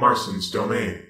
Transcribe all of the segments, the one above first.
Marston's Domain.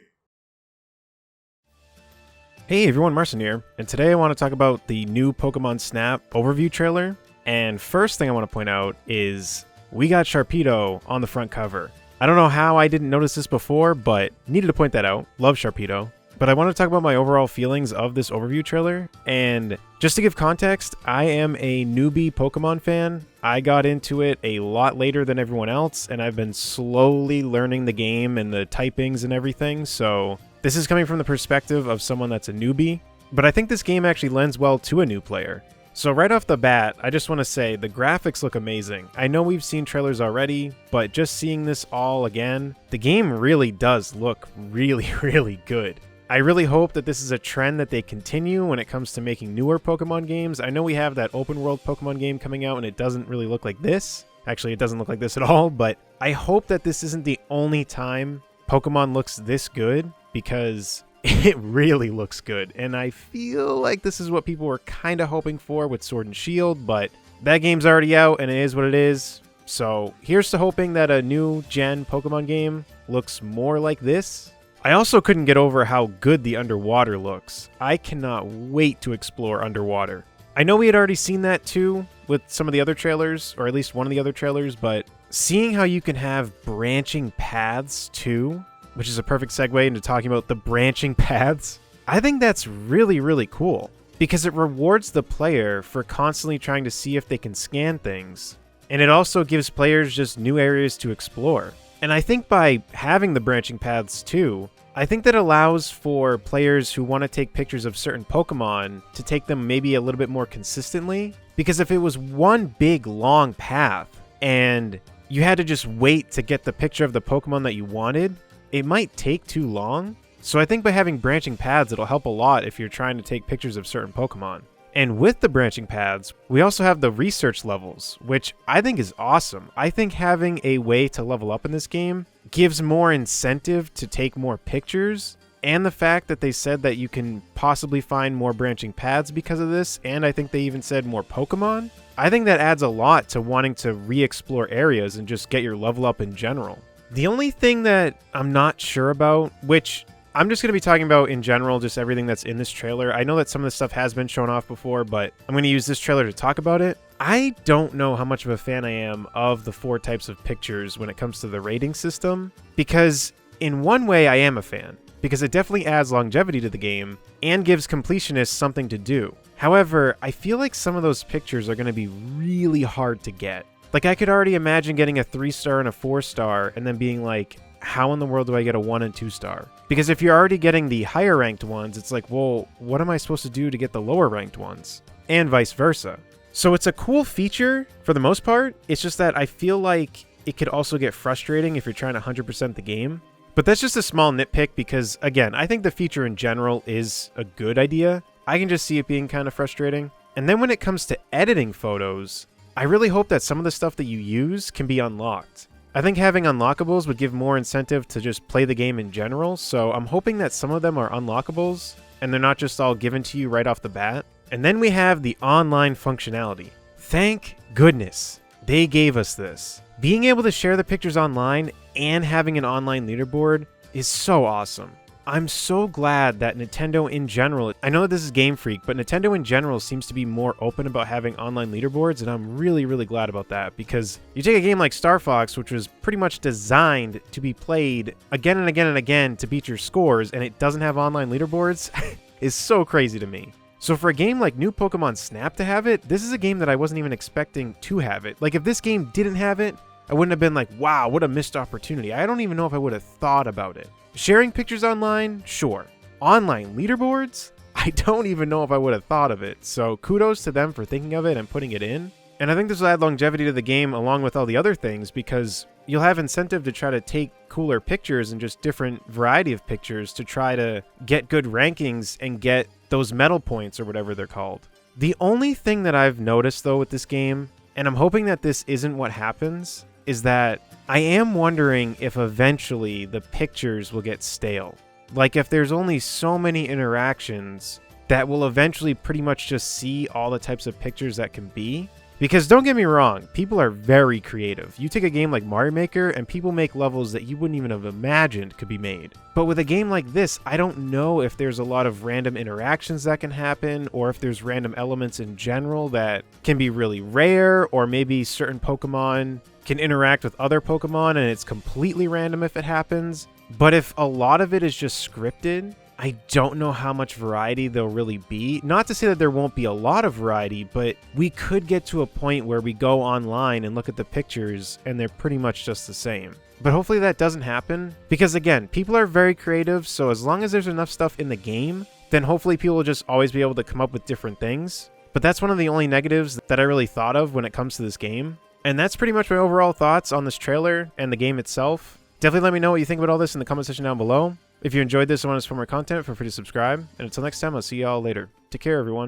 Hey everyone, Marson here, and today I want to talk about the new Pokemon Snap overview trailer. And first thing I want to point out is we got Sharpedo on the front cover. I don't know how I didn't notice this before, but needed to point that out. Love Sharpedo. But I want to talk about my overall feelings of this overview trailer. And just to give context, I am a newbie Pokemon fan. I got into it a lot later than everyone else, and I've been slowly learning the game and the typings and everything, so this is coming from the perspective of someone that's a newbie. But I think this game actually lends well to a new player. So right off the bat, I just want to say the graphics look amazing. I know we've seen trailers already, but just seeing this all again, the game really does look really good. I really hope that this is a trend that they continue when it comes to making newer Pokemon games. I know we have that open world Pokemon game coming out and it doesn't really look like this. Actually, it doesn't look like this at all, but I hope that this isn't the only time Pokemon looks this good, because it really looks good. And I feel like this is what people were kind of hoping for with Sword and Shield, but that game's already out and it is what it is. So here's to hoping that a new gen Pokemon game looks more like this. I also couldn't get over how good the underwater looks. I cannot wait to explore underwater. I know we had already seen that too with some of the other trailers, or at least one of the other trailers, but seeing how you can have branching paths too, which is a perfect segue into talking about the branching paths, I think that's really cool, because it rewards the player for constantly trying to see if they can scan things, and it also gives players just new areas to explore. And I think by having the branching paths too, I think that allows for players who want to take pictures of certain Pokemon to take them maybe a little bit more consistently. Because if it was one big long path and you had to just wait to get the picture of the Pokemon that you wanted, it might take too long. So I think by having branching paths, it'll help a lot if you're trying to take pictures of certain Pokemon. And with the branching paths, we also have the research levels, which I think is awesome. I think having a way to level up in this game gives more incentive to take more pictures, and the fact that they said that you can possibly find more branching paths because of this, and I think they even said more Pokemon, I think that adds a lot to wanting to re-explore areas and just get your level up in general. The only thing that I'm not sure about, which I'm just going to be talking about in general, just everything that's in this trailer. I know that some of this stuff has been shown off before, but I'm going to use this trailer to talk about it. I don't know how much of a fan I am of the 4 types of pictures when it comes to the rating system, because in one way I am a fan, because it definitely adds longevity to the game and gives completionists something to do. However, I feel like some of those pictures are going to be really hard to get. Like, I could already imagine getting a 3-star and a 4-star and then being like, how in the world do I get a 1 and 2-star? Because if you're already getting the higher ranked ones, it's like, well, what am I supposed to do to get the lower ranked ones? And vice versa. So it's a cool feature for the most part. It's just that I feel like it could also get frustrating if you're trying to 100% the game. But that's just a small nitpick because, again, I think the feature in general is a good idea. I can just see it being kind of frustrating. And then when it comes to editing photos, I really hope that some of the stuff that you use can be unlocked. I think having unlockables would give more incentive to just play the game in general, so I'm hoping that some of them are unlockables, and they're not just all given to you right off the bat. And then we have the online functionality. Thank goodness they gave us this. Being able to share the pictures online and having an online leaderboard is so awesome. I'm so glad that Nintendo in general, I know that this is Game Freak, but Nintendo in general seems to be more open about having online leaderboards, and I'm really glad about that, because you take a game like Star Fox, which was pretty much designed to be played again and again and again to beat your scores, and it doesn't have online leaderboards, is so crazy to me. So for a game like New Pokemon Snap to have it, this is a game that I wasn't even expecting to have it. Like, if this game didn't have it, I wouldn't have been like, wow, what a missed opportunity. I don't even know if I would have thought about it. Sharing pictures online? Sure. Online leaderboards? I don't even know if I would have thought of it. So kudos to them for thinking of it and putting it in. And I think this will add longevity to the game along with all the other things, because you'll have incentive to try to take cooler pictures and just different variety of pictures to try to get good rankings and get those medal points or whatever they're called. The only thing that I've noticed though with this game, and I'm hoping that this isn't what happens, is that I am wondering if eventually the pictures will get stale. Like, if there's only so many interactions that will eventually pretty much just see all the types of pictures that can be. Because don't get me wrong, people are very creative. You take a game like Mario Maker and people make levels that you wouldn't even have imagined could be made. But with a game like this, I don't know if there's a lot of random interactions that can happen, or if there's random elements in general that can be really rare, or maybe certain Pokemon can interact with other Pokemon and it's completely random if it happens. But if a lot of it is just scripted, I don't know how much variety there'll really be. Not to say that there won't be a lot of variety, but we could get to a point where we go online and look at the pictures and they're pretty much just the same. But hopefully that doesn't happen, because again, people are very creative, so as long as there's enough stuff in the game, then hopefully people will just always be able to come up with different things. But that's one of the only negatives that I really thought of when it comes to this game. And that's pretty much my overall thoughts on this trailer and the game itself. Definitely let me know what you think about all this in the comment section down below. If you enjoyed this and want to support more content, feel free to subscribe. And until next time, I'll see y'all later. Take care, everyone.